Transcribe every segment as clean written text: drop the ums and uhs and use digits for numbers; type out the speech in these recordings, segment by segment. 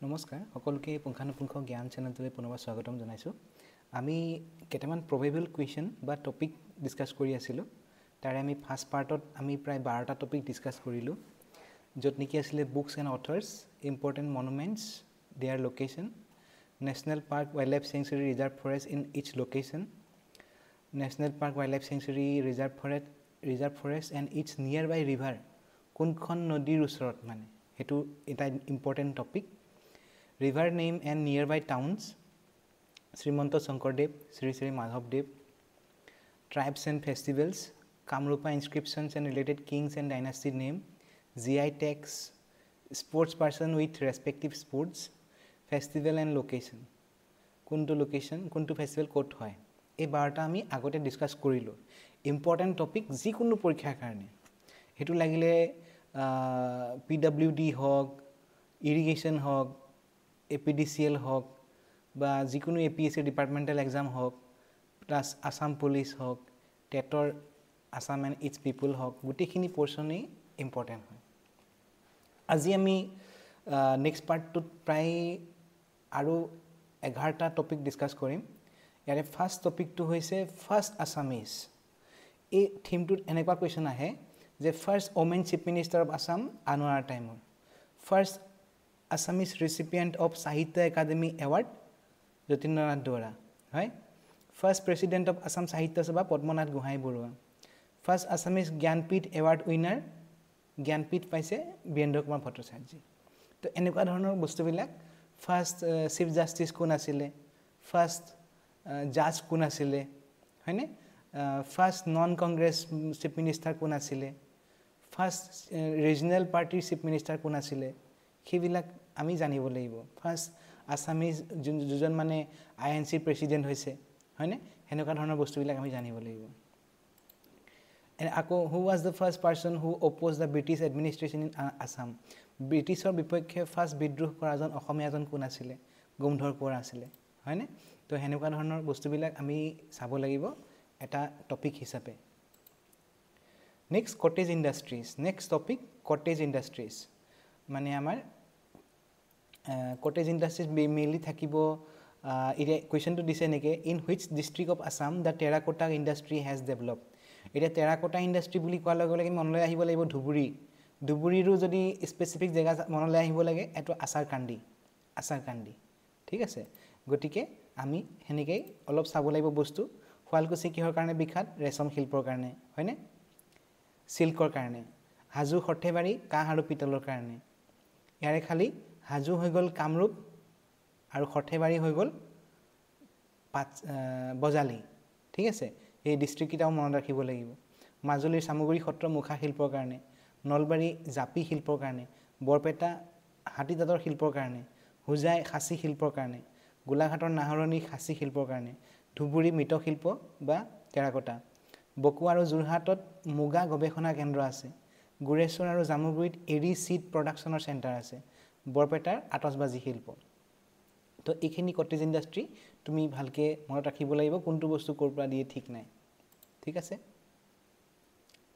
নমস্কাৰ সকলোকে পুংখানুপুংখ জ্ঞান চেনেলটোলৈ পুনৰবাৰ স্বাগতম জনাইছোঁ আমি কেইটামান প্ৰবেবল কুৱেশ্যন বা টপিক ডিসকাস কৰি আছিলোঁ তাৰে আমি ফাৰ্স্ট পাৰ্টত আমি প্ৰায় 12টা টপিক ডিসকাস কৰিলোঁ য'ত নেকি আছিলে books and authors important monuments there location national park wildlife sanctuary reserve forest in each location national park wildlife sanctuary reserve forest and each nearby river কোনখন নদীৰ ওচৰত মানে হেতু এটা important topic river name and nearby towns Srimanto Shankardev Sri Sri Madhavdev tribes and festivals Kamrupa inscriptions and related kings and dynasty name GI tags sports person with respective sports festival and location kuntu location kuntu festival kot hoy ei 12টা আমি আগতে discuss কৰিলো important topic যি কোনো পৰীক্ষাৰ কাৰণে হেতু লাগিলে PWD হক ইৰিগেশন হক APDCL হক বা যিকোনো APSC ডিপাৰ্টমেন্টাল এক্সাম হক প্লাস আসাম পুলিশ হক টেটৰ আসাম এণ্ড ইটস পিপল হক গুটিখিনি পোৰশনে ইম্পৰ্টেন্ট হয় আজি আমি নেক্সট পাৰ্টটো প্ৰায় আৰু 11টা টপিক ডিসকাস কৰিম ইয়াৰে ফাৰ্স্ট টপিকটো হৈছে ফাৰ্স্ট আসামিজ এই থিমটোত এনেকুৱা কোৱেশ্চন আহে যে first women chief minister of Assam আনোৱাৰ টাইমৰ first Assamese recipient of Sahitya Academy Award Jatindranath Dora right first president of Assam Sahitya Sabha Padmanath Gohai Borua first Assamese Gyanpith Award winner Gyanpith paise Birendra Kumar Bhattacharya to enekwa dhoroner bostu bilak first chief justice kun asile first judge kun asile hoine first non congress chief minister kun asile first regional party chief minister kun asile হেবিলাক আমি জানিব লাগিব first Assamese দুজন মানে INC president হইছে হয়নে হেনকা ধৰণৰ বস্তুবিলাক আমি জানিব লাগিব এন্ড আকো who was the first person who oppose the British administration in Assam ব্ৰিটিশৰ বিপক্ষে ফাৰ্স্ট বিদ্ৰোহ কৰাজন অসমীয়াজন কোন আছিল গোমধৰ কোঁৱৰ আছিল হয়নে তো হেনকা ধৰণৰ বস্তুবিলাক আমি চাব লাগিব এটা টপিক হিচাপে next cottage industries next topic cottage industries মানে আমাৰ cottage industries mainly thakibo ire question to dise neke in which district of Assam the terracotta industry has developed ire terracotta industry buli koa lage lage monole ahibo laibo dhuburi ru jodi specific jagah monole ahibo lage eto asar kandi thik ase gotike ami henike olop sabo laibo bostu Hualkusi kihor karone bikhat resam shilpor karone hoyne silkor karone Hazu Hothebari ka haru pitolor karone yare khali হাজু হৈ গল কামৰূপ আৰু খঠেবাৰী হৈ গল বজালি ঠিক আছে এই district কিটাও মনত ৰাখিব লাগিব মাজুলীৰ সামগ্ৰী সত্ৰ মুখা শিল্পৰ কাৰণে নলবাৰী জাপি শিল্পৰ কাৰণে বৰপেটা হাতীদাঁতৰ শিল্পৰ কাৰণে হুজাই খাসী শিল্পৰ কাৰণে গোলাঘাটৰ নাহৰণী খাসী শিল্পৰ কাৰণে ধুবুৰী মৃৎ শিল্প বা টেৰাকোটা বকুৱা আৰু যোৰহাটত মুগা গৱেষণা কেন্দ্ৰ আছে গুৰেশ্বৰ আৰু জামুগুৰিত এৰি সিড প্ৰডাকচনৰ চেণ্টাৰ আছে বৰপেটাৰ আতসবাজি শিল্প তো এইখিনি কটেজ ইন্ডাস্ট্ৰি তুমি ভালকে মনত ৰাখিব লাগিব কোনটো বস্তু কৰপৰা দিয়ে ঠিক নাই ঠিক আছে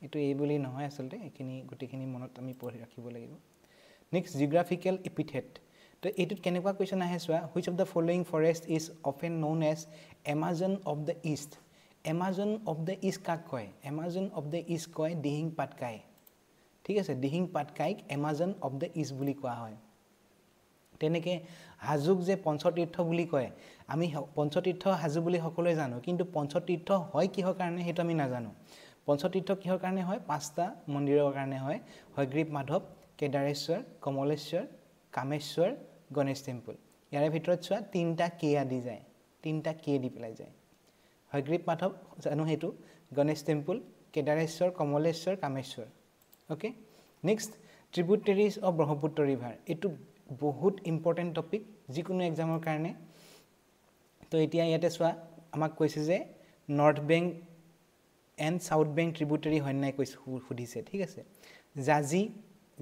এটো এই বুলি নহয় আসলতে এইখিনি গুটিখিনি মনত আমি পঢ়ি ৰাখিব লাগিব নেক্সট জিওগ্ৰাফিক্যাল এপিথেট তো এটুত কেনেকুৱা কোৱেশ্চন আহে সোৱা which of the following forest is often known as Amazon of the East Amazon of the East কাক কয় Amazon of the East কয় দিহিং পাটকাই ঠিক আছে Dihing পাটকাইক Amazon of the East বুলি কোৱা হয় তেনেকে হাজুক যে পঞ্চতীৰ্থ বুলি কয় আমি পঞ্চতীৰ্থ হাজু বুলি সকলোৱে জানো কিন্তু পঞ্চতীৰ্থ হয় কিহৰ কাৰণে হেতু আমি নাজানো পঞ্চতীৰ্থ কিহৰ কাৰণে হয় পাঁচটা মন্দিৰৰ কাৰণে হয় হয়গ্ৰীব মাধৱ কেদাৰেশ্বৰ কমলেশ্বৰ কামেশ্বৰ গণেশ টেম্পল ইয়াৰ ভিতৰত চোৱা তিনটা কে আদি যায় তিনটা কে দি পেলাই যায় হয়গ্ৰীব মাধৱ জানো হেতু Ganesh temple Kedareswar Kamaleswar Kameswar okay next tributaries of Brahmaputra river এটু বহুত ইম্পৰ্টেন্ট টপিক যিকোনো এক্সামৰ কাৰণে তো এতিয়া ইয়াতে সোৱা আমাক কৈছে যে north bank and south bank tributary হয় নাই কৈছে সুধিছে ঠিক আছে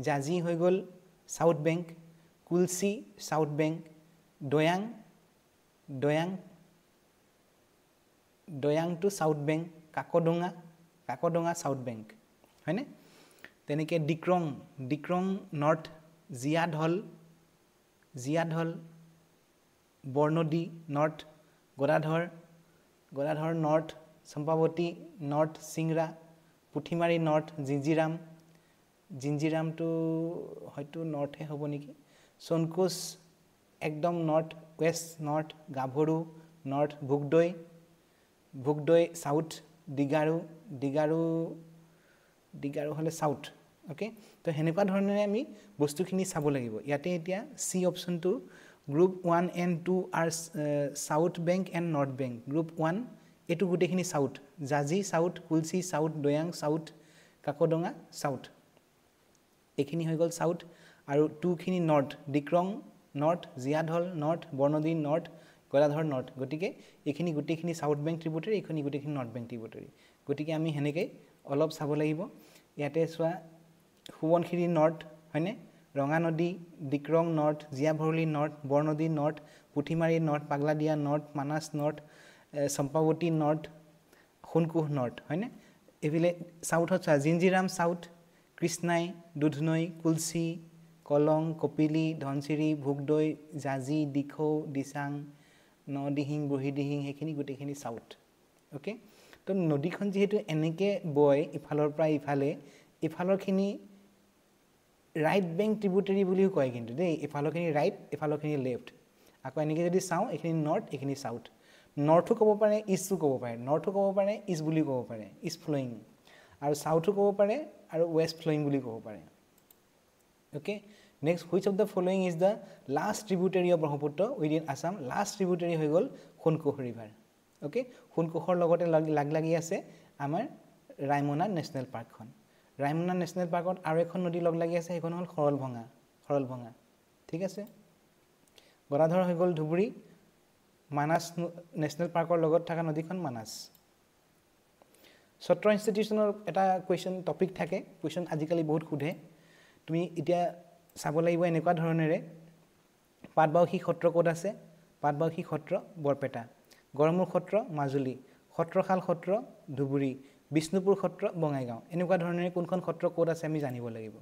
জাজি হৈ গল south bank Kulsi south bank Dayang to south bank Kakodonga south bank হয়নে তেনেকে Dikrong north Jiadhal Jiadhal Barnadi north Gadadhar north Champawati north চিংৰা পুঠিমাৰী নৰ্থ জিঞ্জিৰামটো হয়তো নৰ্থে হ'ব নেকি সোনকোচ একদম নৰ্থ ৱেষ্ট নৰ্থ গাভৰু নৰ্থ ভোগদৈ সাউথ দিগাৰু হলে সাউথ ওকে তো হেনেকুৱা ধৰণে আমি বস্তুখিনি চাব লাগিব ইয়াতে এতিয়া সি অপচনটো group 1 and 2 are south bank and north bank group 1 এটো গুটেখিনি south Jaji south Kulsi south Dayang south Kakodonga south এখিনি হৈ গল সাউথ আৰু 2 খিনি north Dikrong north Jiadhal north Barnadi north Gadadhar north গটিকে এখিনি গুটেখিনি সাউথ বেংক ট্ৰিবিউটাৰি এখিনি গুটেখিনি নৰ্থ বেংক ট্ৰিবিউটাৰি গটিকে আমি হেনেকে অলপ চাব লাগিব ইয়াতে সোৱা সুবনখিৰি নৰ্থ হয়নে ৰঙা নদী Dikrong north Jiabharali north Barnadi north Puthimari north Pagladiya north Manas north Champawati north Sankosh north হয়নে এভিলে সাউথত জিঞ্জিৰাম সাউথ কৃষ্ণাই দুধনৈ কুলসি কলং কপিলি ধনচিৰি ভোগদৈ জাজি দিখৌ দিচাং নদিহিং বুঢ়ীদিহিং হেখিনি গুটেখিনি সাউথ ওকে তো নদীখন যেহেতু এনেকে বয় ইফালৰ পৰা ইফালে ইফালৰখিনি ৰাইট বেংক ট্ৰিবিউটাৰি বুলিও কয় কিন্তু দেই ইফালৰখিনি ৰাইট ইফালৰখিনি লেফট আকৌ এনেকে যদি চাও এখিনি নৰ্থ এখিনি সাউথ নৰ্থো ক'ব পাৰে ইস্টও ক'ব পাৰে নৰ্থো ক'ব পাৰে ইষ্ট বুলি ক'ব পাৰে ইষ্ট ফ্লোইং আৰু সাউথো ক'ব পাৰে আৰু ৱেষ্ট ফ্লোইং বুলি ক'ব পাৰে okay next which of the following is the last tributary of Brahmaputra within Assam last tributary হৈ গল সোনকোহ ৰিভাৰ ওকে সোনকোহৰ লগতে লাগি আছে আমাৰ ৰায়মনা নেশনেল পাৰ্কখন ৰায়মনা নেশনেল পাৰ্কত আৰু এখন নদী লাগি আছে এখন হল খৰলভঙা ঠিক আছে গদাধৰ হৈ গল ধুবুৰী মানাস নেশনেল পাৰ্কৰ লগত থকা নদীখন মানাস সত্ৰ ইনষ্টিটিউচনৰ এটা কোৱেশ্চন টপিক থাকে কোৱেশ্চন আজিকালি বহুত খুধে তুমি এতিয়া চাব লাগিব এনেকুৱা ধৰণেৰে পাটবাউসী সত্ৰ ক'ত আছে পাটবাউসী সত্ৰ বৰপেটা গড়মূৰ সত্ৰ মাজুলী সত্ৰশাল সত্ৰ ধুবুৰী বিষ্ণুপুৰ সত্ৰ বঙাইগাঁও এনেকুৱা ধৰণেৰে কোনখন সত্ৰ ক'ত আছে আমি জানিব লাগিব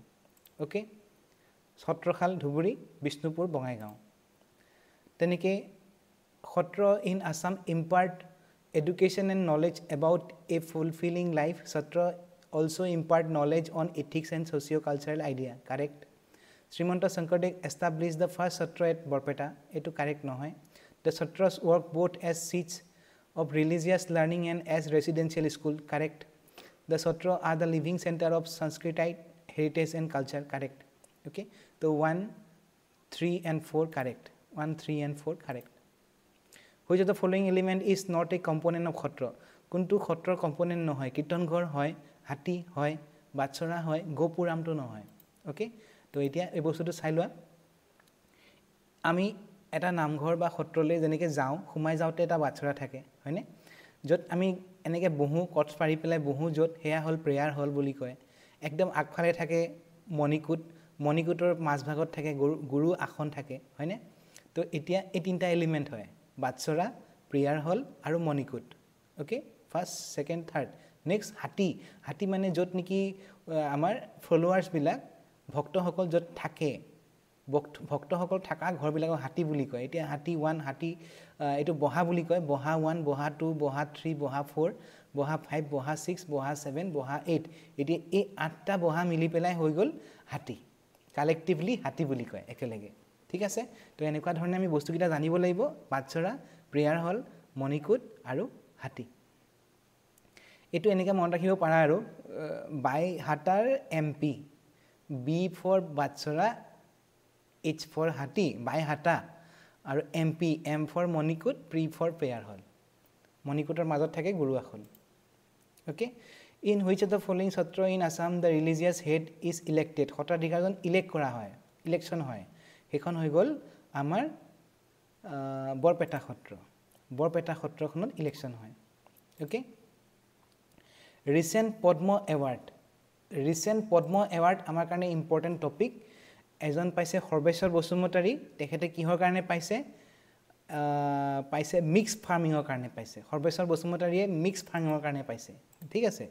ওকে সত্ৰশাল ধুবুৰী বিষ্ণুপুৰ বঙাইগাঁও তেনেকে sattra in Assam impart education and knowledge about a fulfilling life satra also impart knowledge on ethics and socio-cultural idea correct Srimanta Shankardev established the first satra at Borpeta eto correct nohoy the satras work both as seats of religious learning and as residential school correct the satra are the living center of Sanskritite heritage and culture correct okay so 1 3 and 4 correct 1 3 and 4 correct Which of the following element is not a component of khatra? Kuntu khatra component no hoy. Kirtan ghor hoy, hati hoy, batsara hoy, gopuram to no hoy. Okay? To etia ei bostu to sai loa. Ami eta namghor ba khotrole jeneke jao, khumai jaote eta batsara thake, hoyne? Jot ami eneke bohu kots pari pelai bohu jot heya hol prayer hall boli koy. Ekdom agphale thake monikutor mas bhagot thake guru akhon thake, hoyne? To etia ei tinta element hoy. Batsora prayer hall আৰু Manikut okay first second third next হাতি মানে যত নেকি আমাৰ ফলোৱাৰ্স বিলাক ভক্তসকল যত থাকে ভক্তসকল থাকা ঘৰ বিলাকক হাতি বুলি কয় এতিয়া হাতি 1 হাতি এটো বহা বুলি কয় বহা 1 বহা 2 বহা 3 বহা 4 বহা 5 বহা 6 বহা 7 বহা 8 এতিয়া এই 8টা বহা মিলি পেলাই হৈ গল হাতি কালেক্টিভলি হাতি বুলি কয় একেলগে ঠিক আছে তো এনেকুৱা ধৰণে আমি বস্তু কিটা জানিব লাগিব বাৎসৰা প্ৰেয়াৰ হল মণিকুট আৰু হাতি এটো এনেকা মন ৰাখিব পাৰা আৰু বাই হাটাৰ MP B for Batsora H for হাতি বাই হাটা আৰু MP M for Manikut P for prayer hall মণিকুটৰ মাজত থাকে গুৰু আখন okay in which of the following sattra in Assam the religious head is elected সত্ৰাধিকাৰজন ইলেক্ট কৰা হয় ইলেকশ্যন হয় হেখন হৈ গল আমাৰ বৰপেটা সত্ৰখনত ইলেকশ্যন হয় ওকে ৰিসেন্ট পদ্ম এৱাৰ্ড আমাৰ কাৰণে ইম্পৰ্টেন্ট টপিক এজন পাইছে সৰ্বেশ্বৰ বসুমতাৰী তেখেতে কিহৰ কাৰণে পাইছে মিক্স ফাৰ্মিংৰ কাৰণে পাইছে সৰ্বেশ্বৰ বসুমতাৰীয়ে মিক্স ফাৰ্মিংৰ কাৰণে পাইছে ঠিক আছে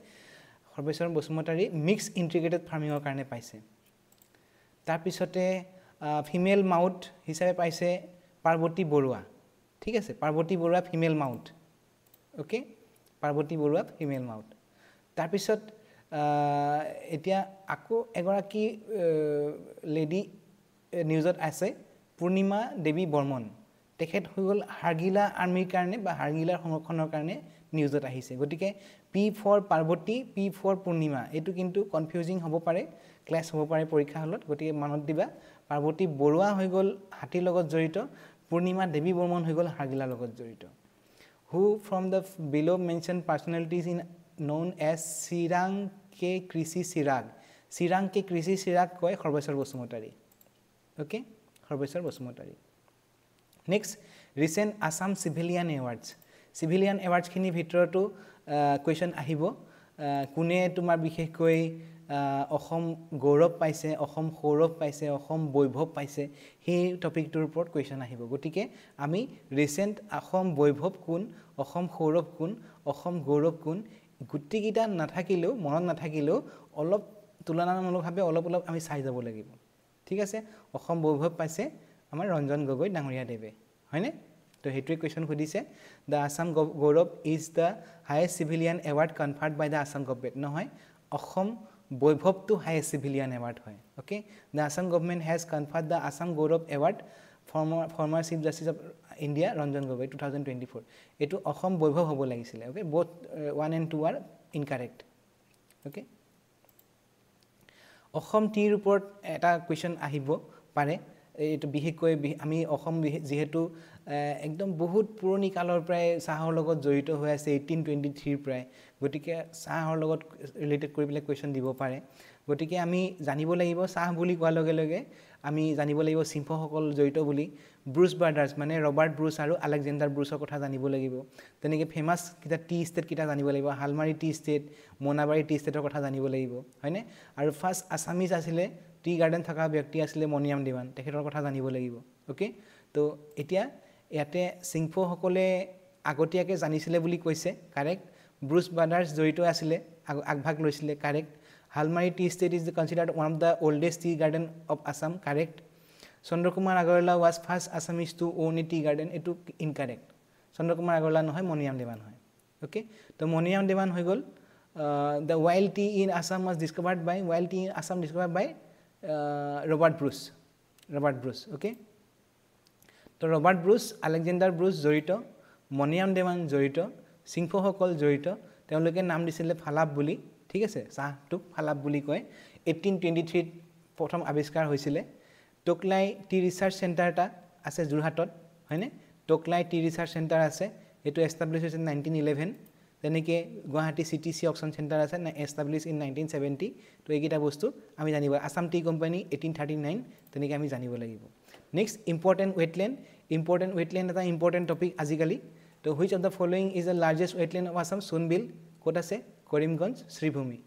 সৰ্বেশ্বৰ বসুমতাৰী মিক্স ইন্টিগ্ৰেটেড ফাৰ্মিংৰ কাৰণে পাইছে তাৰ পিছতে ফিমেল মাউথ হিচাপে পাইছে পাৰ্বতী বৰুৱা ঠিক আছে Parbati Barua female mouth okay Parbati Barua female mouth তাৰ পিছত এতিয়া আকৌ এগৰাকী লেডি নিউজত আছে পূৰ্ণিমা দেৱী বৰ্মন তেখেত হৈ গ'ল হাৰ্গিলা আৰ্মিৰ কাৰণে বা হাৰ্গিলাৰ সংৰক্ষণৰ কাৰণে নিউজত আহিছে গতিকে P for Parbati P for Purnima এইটো কিন্তু কনফিউজিং হ'ব পাৰে ক্লাছ হ'ব পাৰে পৰীক্ষা হলত গতিকে মনত দিবা পাৰ্বতী বৰুৱা হৈ গ'ল হাতীৰ লগত জড়িত পূৰ্ণিমা দেৱী বৰ্মন হৈ গ'ল হাৰ্গিলাৰ লগত জড়িত who from the below mention personalities in known as Chirang কে কৃষি চিৰাগ কয় Sarbeswar Basumatary okay Sarbeswar Basumatary next recent Assam civilian awards খিনি ভিতৰতো কোৱেশ্চন আহিব কোনে তোমাৰ বিশেষকৈ অসম গৌৰৱ পাইছে অসম সৌৰভ পাইছে অসম বৈভৱ পাইছে সেই টপিকটোৰ ওপৰত কোৱেশ্চন আহিব গতিকে আমি ৰিসেন্ট অসম বৈভৱ কোন অসম সৌৰভ কোন অসম গৌৰৱ কোন গুটিকিটা নাথাকিলেও মনত নাথাকিলেও অলপ তুলনামূলকভাৱে অলপ আমি চাই যাব লাগিব ঠিক আছে অসম বৈভৱ পাইছে আমাৰ ৰঞ্জন গগৈ ডাঙৰীয়া দেৱে হয়নে তো হেতুৱে কোৱেশ্চন খুদিছে the Assam Gaurav is the highest civilian award conferred by the Assam government নহয় অসম বৈভৱটো হাইয়েষ্ট সিভিলিয়ান এৱাৰ্ড হয় okay the Assam government has conferred the Assam Gaurav award former chief justice of India Ranjan Gogoi 2024 এটো অসম বৈভৱ হ'ব লাগিছিল okay both 1 and 2 are incorrect okay Asom টিৰ ওপৰত এটা question আহিব পাৰে এটো বিশেষকৈ আমি অসম যেহেতু একদম বহুত পুৰণি কালৰ প্ৰায় চাহৰ লগত জড়িত হৈ আছে 1823 প্ৰায় গতিকে চাহৰ লগত ৰিলেটেড কৰি পেলাই কোৱেশ্চন দিব পাৰে গতিকে আমি জানিব লাগিব চাহ বুলি কোৱাৰ লগে লগে আমি জানিব লাগিব সিম্ফসকল জড়িত বুলি ব্ৰুচ ব্ৰাদাৰ্স মানে ৰবাৰ্ট ব্ৰুচ আৰু আলেকজেণ্ডাৰ ব্ৰুচৰ কথা জানিব লাগিব তেনেকৈ ফেমাস কিটা টি ষ্টেট কিটা জানিব লাগিব Halmari tea state Monabari T ষ্টেটৰ কথা জানিব লাগিব হয়নে আৰু ফাৰ্স্ট আসামিজ আছিলে টি গাৰ্ডেন থকা ব্যক্তি আছিলে মনিয়াম দেৱান তেখেতৰ কথা জানিব লাগিব ওকে তো এতিয়া ইয়াতে সিংফসকলে আগতীয়াকে জানিছিলে বুলি কৈছে কাৰেক্ট ব্ৰুচ ব্ৰাদাৰ্স জড়িত আছিলে আগভাগ লৈছিলে correct Halmari tea estate is considered one of the oldest tea garden of Assam correct Chandrakumar Agarwala was first Assamese to own a tea garden এটো ইনকাৰেক্ট চন্দ্ৰকুমাৰ আগৰৱালা নহয় মনিয়াম দেৱান হয় ওকে তো মনিয়াম দেৱান হৈ গল the wild tea in Assam was discovered by Robert Bruce okay তো Robert Bruce Alexander Bruce জড়িত মনিয়াম দেৱান জড়িত সিংফসকল জড়িত তেওঁলোকে নাম দিছিলে ফালাপ বুলি ঠিক আছে চাহটোক ফালাপ বুলি কয় 1823 প্ৰথম আৱিষ্কাৰ হৈছিলে টোকলাই টি ৰিসাৰ্চ চেণ্টাৰটা আছে জুৰহাটত হয়নে টোকলাই টি ৰিসাৰ্চ চেণ্টাৰ আছে এটো এস্টাবলিশ হৈছে 1911 তেনেকৈ গুৱাহাটী সিটিসি অকশন চেণ্টাৰ আছে এস্টাবলিশ ইন 1970 তো এইকিটা বস্তু আমি জানিব আসাম টি কোম্পানী 1839 তেনেকৈ আমি জানিব লাগিব নেক্সট ইম্পৰ্টেন্ট ওয়েটল্যান্ড এটা ইম্পৰ্টেন্ট টপিক আজিকালি তো which of the following is the largest wetland of Assam Sonbeel কোট আছে কৰিমগঞ্জ শ্ৰীভূমি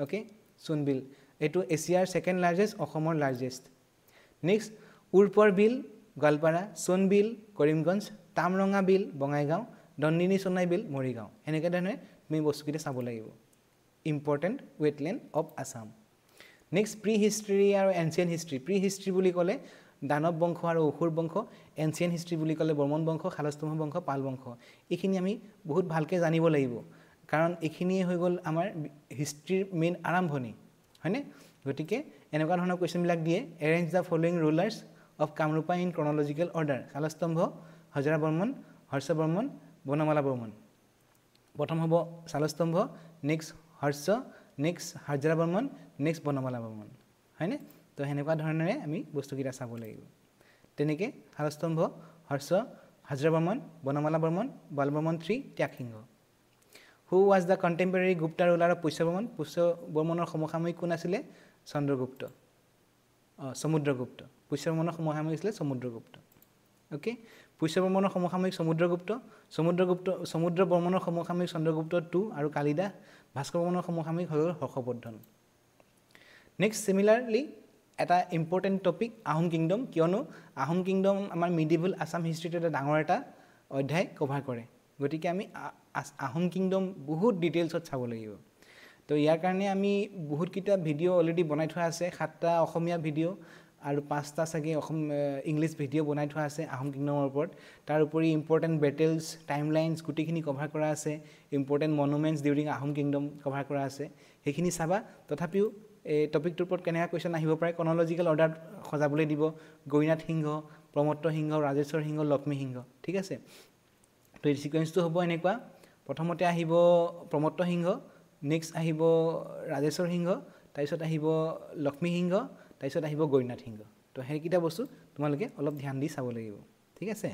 ওকে সোনবিল এটো এছিয়াৰ সেকেন্ড লাৰ্জেষ্ট অসমৰ লাৰ্জেষ্ট নেক্সট উৰপৰ বিল গোৱালপাৰা সোনবিল কৰিমগঞ্জ তামৰঙা বিল বঙাইগাঁও দন্দিনী সোনাই বিল মৰিগাঁও এনেকৈ ধৰণে তুমি বস্তুকিটা চাব লাগিব important wetland of Assam next prehistory আৰু এনচিয়েন্ট হিষ্ট্ৰী প্ৰি হিষ্ট্ৰী বুলি ক'লে দানৱ বংশ আৰু অসুৰ বংশ এনচিয়েন্ট হিষ্ট্ৰী বুলি ক'লে বৰ্মন বংশ খালস্তম্ভ বংশ পাল বংশ এইখিনি আমি বহুত ভালকৈ জানিব লাগিব কাৰণ এইখিনি হৈ গ'ল আমাৰ হিষ্ট্ৰীৰ মেইন আৰম্ভণি হয়নে গতিকে এনেকুৱা ধৰণৰ কোৱেশ্চনবিলাক দিয়ে arrange the following rulers of Kamarupa in chronological order Salastambha Harjara Barman Harsha Barman Banamala Barman প্ৰথম হ'ব Salastambha next Harsha next Harjara Barman next Banamala Barman হয়নে তো হেনেকুৱা ধৰণৰে আমি বস্তুকিটা চাব লাগিব তেনেকৈ শালস্তম্ভ হৰ্ষ হজৰা বৰ্মন বনমালা বৰ্মন বালবৰ্মন 3 ত্যাগসিংহ হু was the contemporary Gupta ruler of Pushya বৰ্মনৰ সমসাময়িক কোন আছিল চন্দ্ৰগুপ্ত সমুদ্ৰগুপ্ত পুষ্য বৰ্মনৰ সমসাময়িক আছিল সমুদ্ৰগুপ্ত ওকে পুষ্য বৰ্মনৰ সমসাময়িক সমুদ্ৰ বৰ্মনৰ সমসাময়িক চন্দ্ৰগুপ্ত 2 আৰু কালিদাস ভাস্কৰ বৰ্মনৰ সমসাময়িক হ'ল হৰ্ষবৰ্ধন নেক্সট সিমিলাৰলি এটা ইম্পৰ্টেন্ট টপিক আহোম কিংডম কিয়নো আহোম কিংডম আমাৰ মিডিভেল আসাম হিষ্ট্ৰীত এটা ডাঙৰ এটা অধ্যায় কভাৰ কৰে গতিকে আমি আহোম কিংডম বহুত ডিটেইলছত চাব লাগিব তো ইয়াৰ কাৰণে আমি বহুত কিটা ভিডিও অলৰেডি বনাই থোৱা আছে 7টা অসমীয়া ভিডিও আৰু 5টা চাগে অসম ইংলিছ ভিডিঅ' বনাই থোৱা আছে আহোম কিংডমৰ ওপৰত তাৰ উপৰি ইম্পৰ্টেণ্ট বেটেলছ টাইমলাইনছ গোটেইখিনি কভাৰ কৰা আছে important monuments during Ahom kingdom cover কৰা আছে সেইখিনি চাবা তথাপিও এই টপিকটোৰ ওপৰত কেনেকুৱা কুৱেশ্যন আহিব পাৰে ক্ৰনলজিকেল অৰ্ডাৰ সজাবলৈ দিব গৌৰীনাথ সিংহ প্ৰমত্ত সিংহ ৰাজেশ্বৰ সিংহ লক্ষ্মী সিংহ ঠিক আছে তো এই সিকুৱেন্সটো হ'ব এনেকুৱা প্ৰথমতে আহিব প্ৰমত্ত সিংহ নেক্সট আহিব ৰাজেশ্বৰ সিংহ তাৰপিছত আহিব লক্ষ্মী সিংহ তাৰপিছত আহিব গৌৰীনাথ সিংহ তো সেইকেইটা বস্তু তোমালোকে অলপ ধ্যান দি চাব লাগিব ঠিক আছে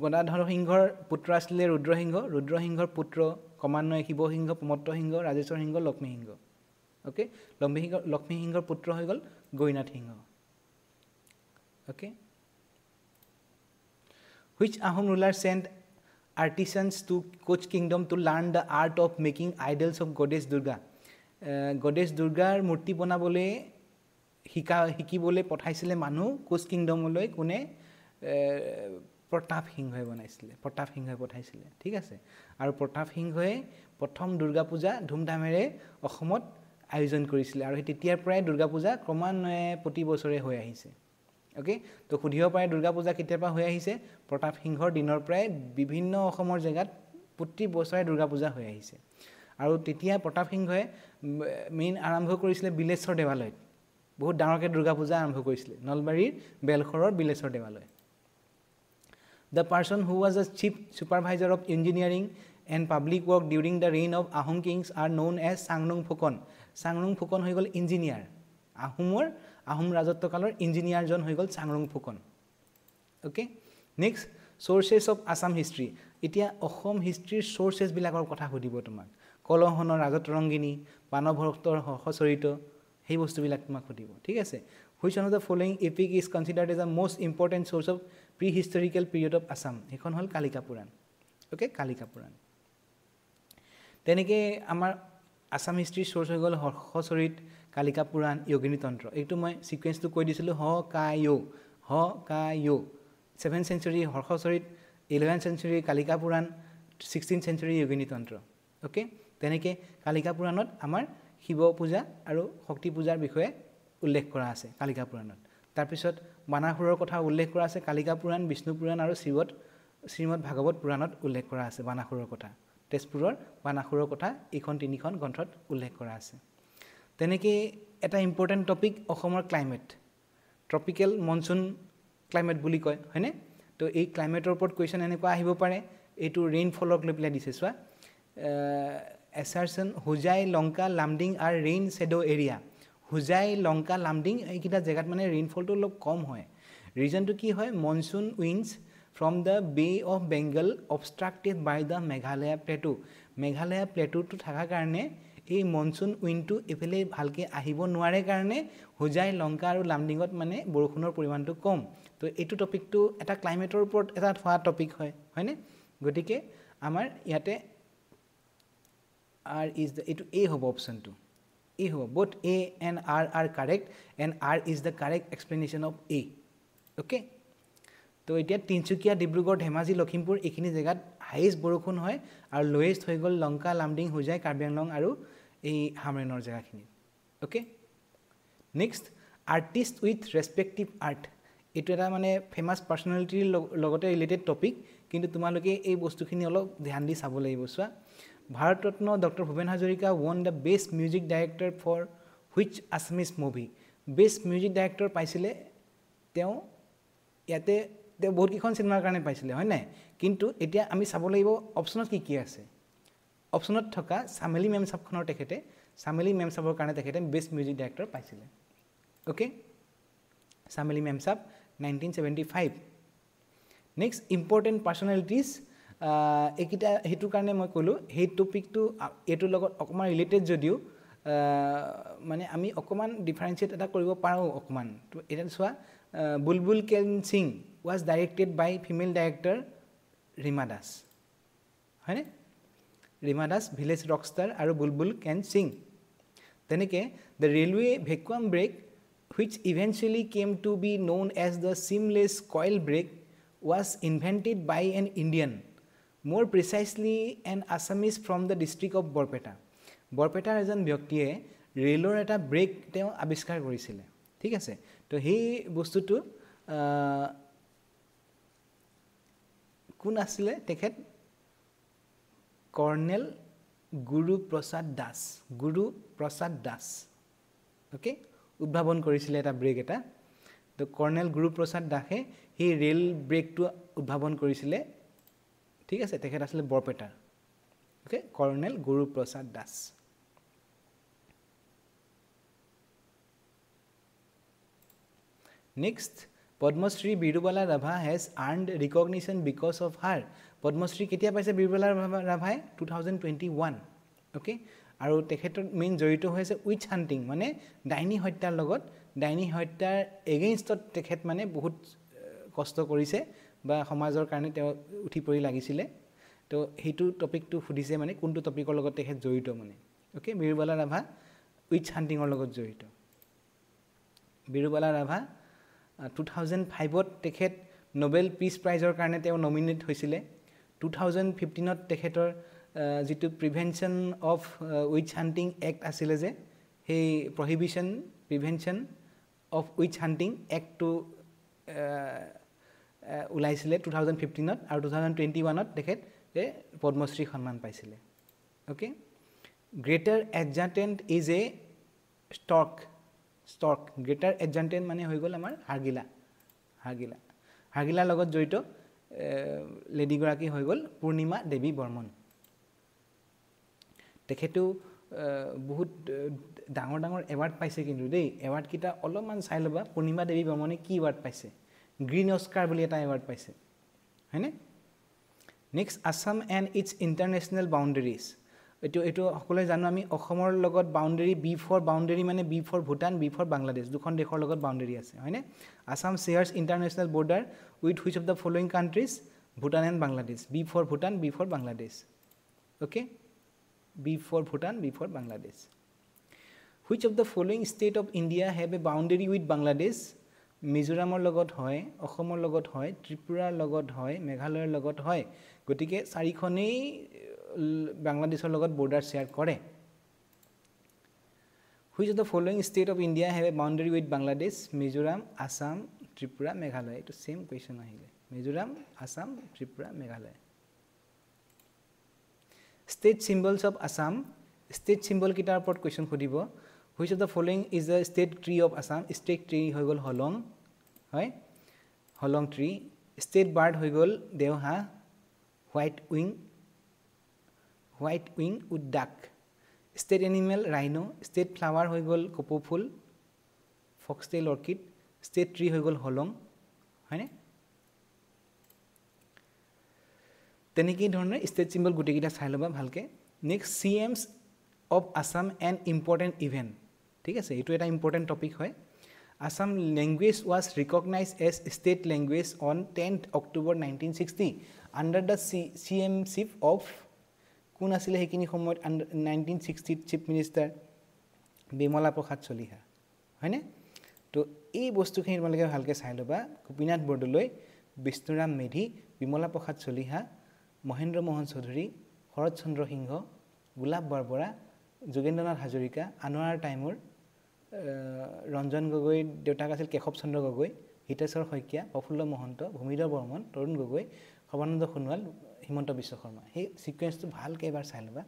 গদাধৰ সিংহৰ পুত্ৰ আছিলে ৰুদ্ৰসিংহৰ পুত্ৰ ক্ৰমান্বয়ে শিৱসিংহ প্ৰমত্ত সিংহ ৰাজেশ্বৰ সিংহ লক্ষ্মী সিংহ ওকে লক্ষ্মী সিংহৰ পুত্ৰ হৈ গ'ল গৌৰীনাথ সিংহ okay Which Ahom ruler sent artisans to Koch kingdom to learn the art of making idols of goddess Durga? Goddess Durgar murti bonabole hikibole pothaisile manu Koch kingdom loi kune Pratap Singhoy banaisile Pratap Singhoy pothaisile ঠিক আছে আৰু Pratap Singhoy প্ৰথম দুৰ্গা পূজা ধুমধামেৰে অসমত আয়োজন কৰিছিল আৰু তেতিয়াৰ পৰাই দুৰ্গা পূজা ক্ৰমান্বয়ে প্ৰতি বছৰে হৈ আহিছে ওকে তো খুদিব পাৰে দুৰ্গা পূজা কেতিয়াবা হৈ আহিছে প্ৰতাপ সিংহৰ দিনৰ পৰাই বিভিন্ন অসমৰ জায়গাত প্ৰতি বছৰে দুৰ্গা পূজা হৈ আহিছে আৰু তেতিয়া প্ৰতাপ সিংহই মেইন আৰম্ভ কৰিছিল বিলেশ্বৰ দেৱালয়ত বহুত ডাঙৰকৈ দুৰ্গা পূজা আৰম্ভ কৰিছিল নলবাৰীৰ বেলখৰৰ বিলেশ্বৰ দেৱালয় The person who was the chief supervisor of engineering and public work during the reign of Ahom kings are known as Sangnung Phukon. Sangnung Phukon হৈ গ'ল ইঞ্জিনিয়াৰ আহোম ৰাজত্বকালৰ ইঞ্জিনিয়াৰ জন হৈ গ'ল Changrung Phukan okay next sources of Assam history এতিয়া অসম হিষ্ট্ৰীৰ সোৰ্সেছ বিলাকৰ কথা সুধিব তোমাক কলহনৰ ৰাজতৰংগিনী পানভৰতৰ হৰ্ষচৰিত সেই বস্তুবিলাক তোমাক সুধিব ঠিক আছে which one of the following epic is considered as the most important source of prehistorical period of Assam এখন হল কালিকা পুৰাণ ওকে কালিকা পুৰাণ তেনেকে আমাৰ আসাম হিষ্ট্ৰীৰ সোৰ্স হৈ গ'ল হৰ্ষচৰিত কালিকা পুৰাণ যোগিনী তন্ত্ৰ এইটো মই সিকুৱেন্সটো কৈ দিছিলো হ কায়ো 7th century Harshacharita 11th century Kalika Purana 16th century যোগিনী তন্ত্ৰ ওকে তেনেকে কালিকা পুৰাণত আমাৰ শিৱ পূজা আৰু শক্তি পূজাৰ বিষয়ে উল্লেখ কৰা আছে কালিকা পুৰাণত তাৰ পিছত বানাসুৰৰ কথা উল্লেখ কৰা আছে কালিকা পুৰাণ বিষ্ণু পুৰাণ আৰু শ্ৰীমদ ভাগৱত পুৰাণত উল্লেখ কৰা আছে বানাসুৰৰ কথা তেজপুৰৰ বানাসুৰৰ কথা এইখন তিনিখন গ্ৰন্থত উল্লেখ কৰা আছে তেনেকে এটা ইম্পৰ্টেন্ট টপিক অসমৰ ক্লাইমেট ট্ৰপিক্যাল মনসুন ক্লাইমেট বুলি কয় হয়নে তো এই ক্লাইমেটৰ ওপৰত কোৱেশ্চন এনেকুৱা আহিব পাৰে এইটো ৰেইনফলক লৈ পেলাই দিছে চোৱা এছাৰচন Hojai Lanka Lumding are rain shadow area Hojai Lanka Lumding এইকিটা জায়গাত মানে ৰেইনফলটো অলপ কম হয় ৰিজনটো কি হয় monsoon winds from the Bay of Bengal obstructed by the Meghalaya Plateau to থাকা কাৰণে এই মনসুন উইন্ডটো এফালে ভালকে আহিব নোৱাৰে কাৰণে হুজাই লংকা আৰু লামডিঙত মানে বৰষুণৰ পৰিমাণটো কম তো এইটো টপিকটো এটা ক্লাইমেটৰ ওপৰত এটা হোৱা টপিক হয় হয়নে গতিকে আমাৰ ইয়াতে R is the it A হ'ব অপশনটো A হ'ব both A and R are correct and R is the correct explanation of A okay তো এতিয়া তিনচুকিয়া ডিব্ৰুগড় ধেমাজি লখিমপুৰ এইখিনি জায়গাত হাইয়েস্ট বৰষুণ হয় আৰু লোয়েস্ট হৈ গ'ল লংকা লামডিং হুজাই কাৰ্বি আংলং আৰু এই হামৰেনৰ জায়গাখিনি okay next artist with respective art এটো এটা মানে ফেমাস পাৰ্সোনালিটিৰ লগতে ৰিলেটেড টপিক কিন্তু তোমালোকে এই বস্তুখিনি অলপ ধ্যান দি চাব লাগিব সোৱা Bharat Ratna doctor Bhupen Hazarika won the best music director for which Assamese movie best music director পাইছিলে তেও ইয়াতে তে বহুত কিখন সিনেমাৰ কাৰণে পাইছিলে হয় নাই কিন্তু এতিয়া আমি চাব লাগিব অপচনত কি আছে অপচনত থকা সামেলি মেম সাবখনৰ তেখেতে সামেলি মেম সাবৰ কাৰণে তেখেতে বেষ্ট মিউজিক ডাইৰেক্টৰ পাইছিলে okay Chameli Mem Saab 1975 next important personalities একিটা হেতু কাৰণে মই কলো হে টপিকটো এটো লগত অকমান ৰিলেটেড যদিও মানে আমি অকমান ডিফাৰেন্সিয়েট এটা কৰিব পাৰো অকমান তো এটা সোৱা বুলবুল কেন Singh was directed by female director Rima Das হয়নে Rima Das village rockstar আৰু বুলবুল কেন সিং তেনেকে the railway vacuum brake which eventually came to be known as the seamless coil brake was invented by an Indian more precisely an Assamese from the district of Borpeta এজন ব্যক্তিয়ে ৰেলৰ এটা brake তেওঁ আৱিষ্কাৰ কৰিছিলে ঠিক আছে তো সেই বস্তুটো কোন আছিলে তেখেত কৰ্নেল গুৰুপ্ৰসাদ দাস ওকে উদ্ভাৱন কৰিছিলে এটা ব্ৰেক এটা তো কৰ্নেল গুৰুপ্ৰসাদ দাসে সেই ৰেল ব্ৰেকটো উদ্ভাৱন কৰিছিলে ঠিক আছে তেখেত আছিলে বৰপেটাৰ okay colonel Guruprasad Das next Padma Shri Birubala Rabha has earned recognition because of her Padma Shri কেতিয়া পাইছে বিৰুবালা ৰাভাই 2021 ওকে আৰু তেখেতৰ মেইন জড়িত হৈছে উইচ হান্টিং মানে ডাইনী হত্যাৰ লগত ডাইনী হত্যাৰ এগেইনষ্টত তেখেত মানে বহুত কষ্ট কৰিছে বা সমাজৰ কাৰণে তেওঁ উঠি পৰি লাগিছিলে তো হেতু টপিকটো ফুদিছে মানে কোনটো টপিকৰ লগত তেখেত জড়িত মানে ওকে বিৰুবালা ৰাভা উইচ হান্টিংৰ লগত জড়িত বিৰুবালা ৰাভা 2005ত তেখেত নোবেল পিস প্ৰাইজৰ কাৰণে তেওঁ নমিনেট হৈছিলে 2015ত তেখেতৰ যেটো প্ৰিভেনশন অফ উইচ হান্টিং এক্ট আছিলে যে সেই প্ৰহিবিশন প্ৰিভেনশন অফ উইচ হান্টিং এক্টটো উলাইছিলে 2015ত আৰু 2021ত তেখেত পদ্মশ্ৰী সন্মান পাইছিলে okay greater adjutant is a stork greater adjutant মানে হৈ গ'ল আমাৰ হাৰগিলাৰ লগত জড়িত লেডি গৰাকী হৈ গ'ল পূৰ্ণিমা দেৱী বৰ্মন তেখেতো বহুত ডাঙৰ এৱাৰ্ড পাইছে কিন্তু দেই এৱাৰ্ড কিটা অলপমান চাই লবা পূৰ্ণিমা দেৱী বৰ্মনে কি এৱাৰ্ড পাইছে গ্ৰীণ অস্কাৰ বুলি এটা এৱাৰ্ড পাইছে হয়নে next Assam and its international boundaries এটো সকলোৱে জানো আমি অসমৰ লগত বাউণ্ডেৰী বি ফৰ বাউণ্ডেৰী মানে B for Bhutan B for Bangladesh দুখন দেশৰ লগত বাউণ্ডেৰী আছে হয়নে Assam shares international border with which of the following countries Bhutan and Bangladesh B for Bhutan B for Bangladesh okay B for Bhutan B for Bangladesh which of the following state of India have a boundary with Bangladesh মিজোৰামৰ লগত হয় অসমৰ লগত হয় ত্ৰিপুৰাৰ লগত হয় মেঘালয়ৰ লগত হয় গতিকে চাৰিখনেই বাংলাদেশৰ লগত বৰ্ডাৰ শেয়াৰ কৰে which of the following state of India have a boundary with Bangladesh Mizoram Assam Tripura Meghalaya এইটো সেম কুৱেশ্যন আহিলে Mizoram Assam Tripura Meghalaya state symbols of Assam state symbol কিটাৰ ওপৰত কুৱেশ্যন সুধিব which of the following is the state tree of Assam state tree হৈ গ'ল হলং হয় হলং ট্ৰী ষ্টেট বাৰ্ড হৈ গ'ল দেওহাঁহ হোৱাইট উইং উড ডাক state animal rhino state flower হৈ গ'ল কপৌ ফুল ফক্সটেইল অৰ্কিড ষ্টেট ট্ৰী হৈ গ'ল হলং হয়নে তেনেকেই ধৰণে ষ্টেট চিম্বল গোটেইকেইটা চাই ল'বা ভালকে next CMs of Assam and important event ঠিক আছে এইটো এটা ইম্পৰ্টেণ্ট টপিক হয় Assam language was recognised as state language on 10th October 1960 under the CMship of কোন আছিলে সেইখিনি সময়ত 1960 চিফ মিনিষ্টাৰ বিমলা প্ৰসাদ চলিহা হয়নে তো এই বস্তুখিনি তোমালোকে ভালকে চাই ল'বা গোপীনাথ বৰদলৈ বিষ্ণুৰাম মেধি বিমলা প্ৰসাদ চলিহা মহেন্দ্ৰ মোহন চৌধুৰী শৰৎ চন্দ্ৰ সিংহ গোলাপ বৰবৰা যোগেন্দ্ৰনাথ হাজৰিকা আনোৱাৰ টাইমুৰ ৰঞ্জন গগৈ দেউতাক আছিল কেশৱ চন্দ্ৰ গগৈ হিতেশ্বৰ শইকীয়া প্ৰফুল্ল মহন্ত ভূমিধৰ বৰ্মন তৰুণ গগৈ সৰ্বানন্দ সোণোৱাল হিমন্ত বিশ্ব শৰ্মা সেই সিকুৱেন্সটো ভালকে এবাৰ চাই ল'বা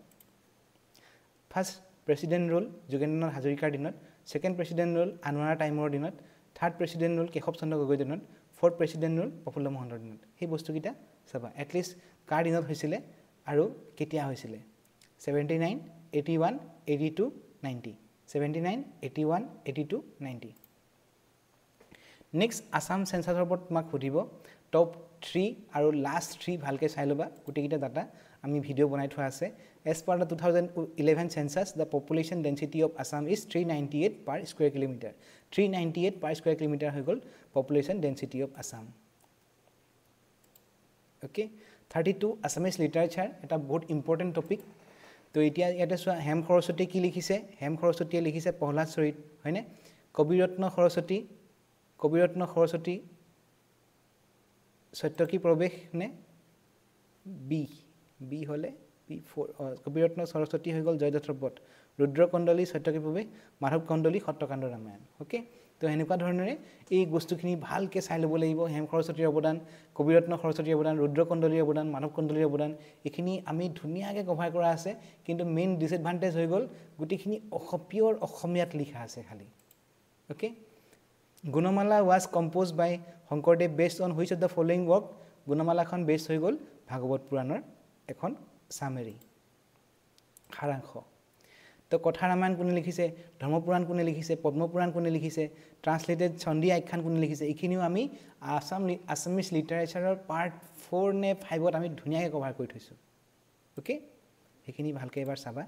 ফাৰ্ষ্ট প্ৰেসিডেন্ট ৰোল যোগেন্দ্ৰনাথ হাজৰিকাৰ দিনত সেকেন্ড প্ৰেসিডেন্ট ৰোল আনোৱাৰ টাইমৰ দিনত থাৰ্ড প্ৰেসিডেন্ট ৰোল কেশৱ চন্দ্ৰ গগৈৰ দিনত ফৰ্থ প্ৰেসিডেন্ট ৰোল প্ৰফুল্ল মহন্তৰ দিনত সেই বস্তুকিটা চাবা এটলিষ্ট কাৰ দিনত হৈছিলে আৰু কেতিয়া হৈছিলে 79 81 82 90 79 81 82 90 নেক্সট আসাম সেন্সাছৰ ওপৰত তোমাক সুধিব টপ 3 আৰু লাষ্ট 3 ভালকে চাই ল'বা গোটেইকেইটা ডাটা আমি ভিডিঅ' বনাই থোৱা আছে as per the 2011 census the population density of Assam is 398 per square kilometer 398 per square kilometer হৈ গ'ল population density of Assam okay 32 Assamese literature এটা বহুত ইম্পৰ্টেন্ট টপিক তো এতিয়া ইয়াতে চোৱা হেম খৰস্বতী কি লিখিছে হেম খৰস্বতীয়ে লিখিছে প্ৰহ্লাদ চৰিত হয়নে কবিৰত্ন খৰস্বতী সত্যকী প্ৰৱেশ নে বি হলে বি4 কবিৰত্ন সৰস্বতী হৈ গ'ল জয়দত্ত বট ৰুদ্ৰকণ্ডলী সত্যকী প্ৰৱেশ মাধৱ কণ্ডলী সত্যকাণ্ড ৰামায়ণ ওকে তো এনেকুৱা ধৰণৰে এই বস্তুখিনি ভালকৈ চাই ল'ব লাগিব হেম সৰস্বতীৰ অৱদান কবিৰত্ন সৰস্বতীৰ অৱদান ৰুদ্ৰকণ্ডলীৰ অৱদান মাধৱ কণ্ডলীৰ অৱদান এইখিনি আমি ধুনীয়াকৈ কভাৰ কৰা আছে কিন্তু মেইন ডিসএডভান্টেজ হৈ গ'ল গোটেইখিনি পিয়ৰ অসমীয়াত লিখা আছে খালি okay Gunamala was composed by Sankardev based on which of the following work গুণমালাখন বেছ হৈ গ'ল ভাগৱত পুৰাণৰ এখন সামেৰি সাৰাংশ তো কথা ৰামায়ণ কোনে লিখিছে ধৰ্মপুৰাণ কোনে লিখিছে পদ্মপুৰাণ কোনে লিখিছে ট্ৰান্সলেটেড চণ্ডী আখ্যান কোনে লিখিছে এইখিনিও আমি আসামিজ লিটাৰেচাৰৰ পাৰ্ট 4 নে 5ত আমি ধুনীয়াকৈ কভাৰ কৰি থৈছোঁ ওকে সেইখিনি ভালকৈ এবাৰ চাবা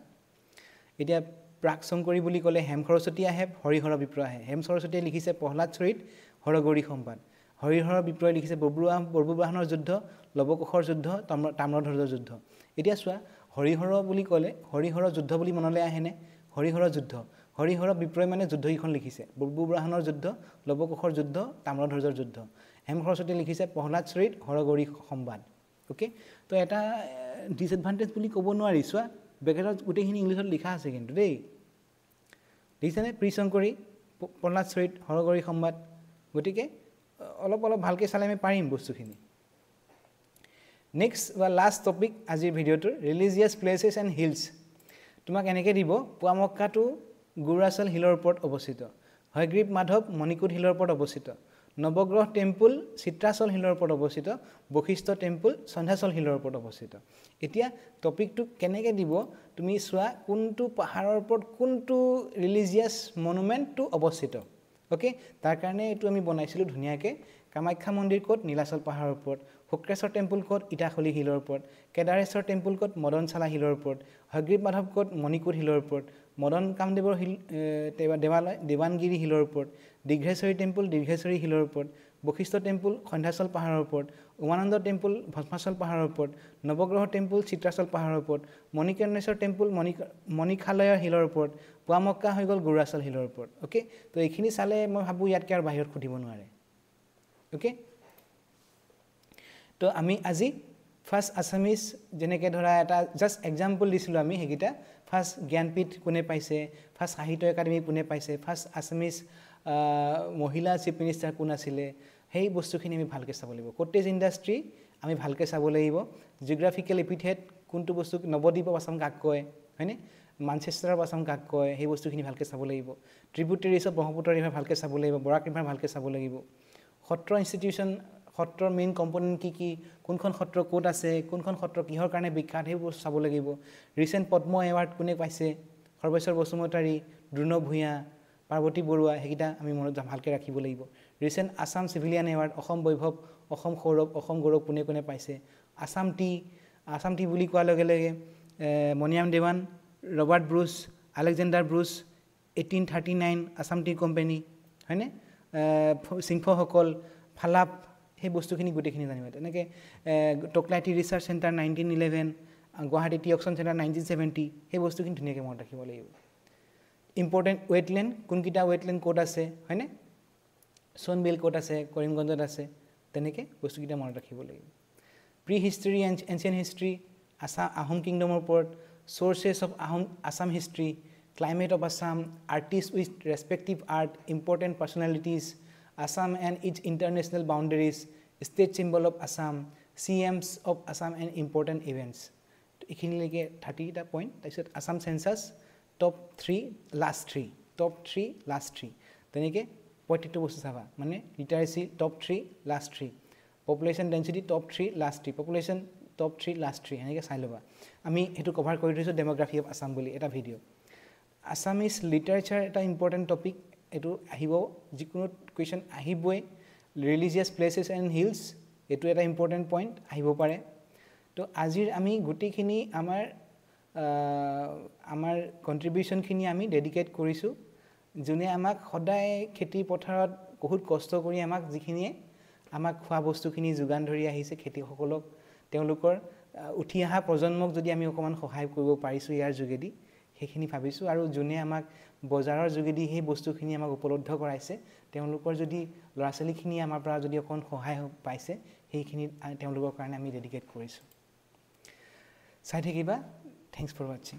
এতিয়া প্ৰাক শংকৰী বুলি ক'লে হেম সৰস্বতী আহে হৰিহৰ বিপ্ৰ আহে হেম সৰস্বতীয়ে লিখিছে প্ৰহ্লাদ চৰিত হৰগৌৰী সম্বাদ হৰিহৰ বিপ্ৰই লিখিছে বৰবুবাহনৰ যুদ্ধ লৱকুশৰ যুদ্ধ তাম্ৰধ্বজৰ যুদ্ধ এতিয়া চোৱা হৰিহৰ বুলি ক'লে হৰিহৰ যুদ্ধ বুলি মনলৈ আহেনে হৰিহৰ যুদ্ধ হৰিহৰ বিপ্ৰই মানে যুদ্ধকেইখন লিখিছে বৰবুবাহনৰ যুদ্ধ লৱকুশৰ যুদ্ধ তাম্ৰধ্বজৰ যুদ্ধ হেম সৰস্বতীয়ে লিখিছে প্ৰহ্লাদ চৰিত হৰগৌৰী সম্বাদ ওকে তো এটা ডিসএডভান্টেজ বুলি ক'ব নোৱাৰি চোৱা ব্ৰেকেটত গোটেইখিনি ইংলিছত লিখা আছে কিন্তু দেই দেখিছেনে প্ৰি শংকৰী প্ৰহ্লাদ চৰিত হৰগৌৰী সম্বাদ গতিকে অলপ ভালকৈ চালে আমি পাৰিম বস্তুখিনি নেক্সট বা লাষ্ট টপিক আজিৰ ভিডিঅ'টোৰ ৰিলিজিয়াছ প্লেচেছ এণ্ড হিলছ তোমাক এনেকৈ দিব পুৱামক্কাটো গুৰুৰাচল হিলৰ ওপৰত অৱস্থিত হয়গ্ৰীৱ মাধৱ মণিকোট হিলৰ ওপৰত অৱস্থিত নৱগ্ৰহ টেম্পল চিত্ৰাচল হিলৰ ওপৰত অৱস্থিত বশিষ্ঠ টেম্পল সন্ধ্যাচল হিলৰ ওপৰত অৱস্থিত এতিয়া টপিকটো কেনেকৈ দিব তুমি চোৱা কোনটো পাহাৰৰ ওপৰত কোনটো ৰিলিজিয়াছ মনুমেণ্টটো অৱস্থিত ওকে তাৰ কাৰণে এইটো আমি বনাইছিলোঁ ধুনীয়াকৈ কামাখ্যা মন্দিৰ ক'ত নীলাচল পাহাৰৰ ওপৰত শুক্ৰেশ্বৰ টেম্পল ক'ত ইটাখলি হিলৰ ওপৰত কেদাৰেশ্বৰ টেম্পল ক'ত মদনশালা হিলৰ ওপৰত হয়গ্ৰীৱ মাধৱ ক'ত মণিকোট হিলৰ ওপৰত মদন কামদেৱৰ হিল দেৱালয় দেৱানগিৰি হিলৰ ওপৰত দীঘেশ্বৰী টেম্পল দীঘেশ্বৰী হিলৰ ওপৰত বশিষ্ঠ টেম্পল সন্ধ্যাচল পাহাৰৰ ওপৰত উমানন্দ টেম্পল ভস্মাচল পাহাৰৰ ওপৰত নৱগ্ৰহ টেম্পল চিত্ৰাচল পাহাৰৰ ওপৰত মণিকৰ্ণেশ্বৰ টেম্পল মণিখালয়ৰ হিলৰ ওপৰত পুৱামক্কা হৈ গ'ল গুৰুৰাচল হিলৰ ওপৰত ওকে তো এইখিনি চালে মই ভাবোঁ ইয়াতকৈ আৰু বাহিৰত সুধিব নোৱাৰে ওকে তো আমি আজি ফাৰ্ষ্ট আছামিজ যেনেকৈ ধৰা এটা জাষ্ট এক্সাম্পল দিছিলোঁ আমি সেইকেইটা ফাৰ্ষ্ট জ্ঞানপীঠ কোনে পাইছে ফাৰ্ষ্ট সাহিত্য একাডেমি কোনে পাইছে ফাৰ্ষ্ট আছামিজ মহিলা চিফ মিনিষ্টাৰ কোন আছিলে সেই বস্তুখিনি আমি ভালকৈ চাব লাগিব কটেজ ইণ্ডাষ্ট্ৰী আমি ভালকৈ চাব লাগিব জিঅ'গ্ৰাফিকেল এপিথেট কোনটো বস্তু নৱদ্বীপ অফ আছাম কাক কয় হয়নে মানচেষ্টাৰ অফ আছাম কাক কয় সেই বস্তুখিনি ভালকৈ চাব লাগিব ট্ৰিবিউটেৰিজ অফ ব্ৰহ্মপুত্ৰ ৰিভাৰ ভালকৈ চাব লাগিব বৰাক ৰিভাৰ ভালকৈ চাব লাগিব সত্ৰ ইনষ্টিটিউশ্যন সত্ৰৰ মেইন কম্পনেণ্ট কি কোনখন সত্ৰ ক'ত আছে কোনখন সত্ৰ কিহৰ কাৰণে বিখ্যাত সেইবোৰ চাব লাগিব ৰিচেণ্ট পদ্ম এৱাৰ্ড কোনে পাইছে সৰ্বেশ্বৰ বসুমতাৰী দ্ৰোণ ভূঞা পাৰ্বতী বৰুৱা সেইকেইটা আমি মনত ভালকৈ ৰাখিব লাগিব recent Assam civilian award Asom Baibhav Asom Saurav Asom Gaurav কোনে পাইছে আছাম টি বুলি কোৱাৰ লগে লগে Maniram Dewan Robert Bruce Alexander Bruce 1839 Assam tea company হয়নে সিংফসকল ফালাপ সেই বস্তুখিনি গোটেইখিনি জানিব তেনেকৈ Tocklai tea research centre 1911 Guwahati tea auction centre 1970 সেই বস্তুখিনি ধুনীয়াকৈ মনত ৰাখিব লাগিব ইম্পৰ্টেণ্ট ৱেটলেণ্ড কোনকেইটা ৱেটলেণ্ড ক'ত আছে হয়নে সোণবিল ক'ত আছে কৰিমগঞ্জত আছে তেনেকৈ বস্তুকেইটা মনত ৰাখিব লাগিব prehistory ancient history Ahom কিংডমৰ ওপৰত sources of Assam history climate of Assam artist with respective art important personalities Assam and its international boundaries, state symbol of Assam, CMs of Assam and important events. এইখিনিলৈকে 30টা পইণ্ট তাৰপিছত Assam census top 3 last 3 তেনেকৈ প্ৰত্যেকটো বস্তু চাবা মানে লিটাৰেচি top 3 last 3 population density top 3 last 3 population top 3 last 3 এনেকৈ চাই ল'বা আমি সেইটো কভাৰ কৰি থৈছোঁ ডেম'গ্ৰাফি অফ আছাম বুলি এটা ভিডিঅ' আছামিজ লিটাৰেচাৰ এটা ইম্পৰ্টেণ্ট টপিক এইটো আহিব যিকোনো কুৱেশ্যন আহিবই ৰিলিজিয়াছ প্লেচেছ এণ্ড হিলছ এইটো এটা ইম্পৰ্টেণ্ট পইণ্ট আহিব পাৰে তো আজিৰ আমি গোটেইখিনি আমাৰ কণ্ট্ৰিবিউশ্যনখিনি আমি ডেডিকেট কৰিছোঁ যোনে আমাক সদায় খেতি পথাৰত বহুত কষ্ট কৰি যিখিনিয়ে আমাক খোৱা বস্তুখিনি যোগান ধৰি আহিছে খেতিয়কসকলক তেওঁলোকৰ উঠি অহা প্ৰজন্মক যদি আমি অকণমান সহায় কৰিব পাৰিছোঁ ইয়াৰ যোগেদি সেইখিনি ভাবিছোঁ আৰু যোনে আমাক বজাৰৰ যোগেদি সেই বস্তুখিনি আমাক উপলব্ধ কৰাইছে তেওঁলোকৰ যদি ল'ৰা ছোৱালীখিনি আমাৰ পৰা যদি অকণ সহায় পাইছে সেইখিনি তেওঁলোকৰ কাৰণে আমি ডেডিকেট কৰিছোঁ চাই থাকিবা থেংকছ ফৰ ৱাচিং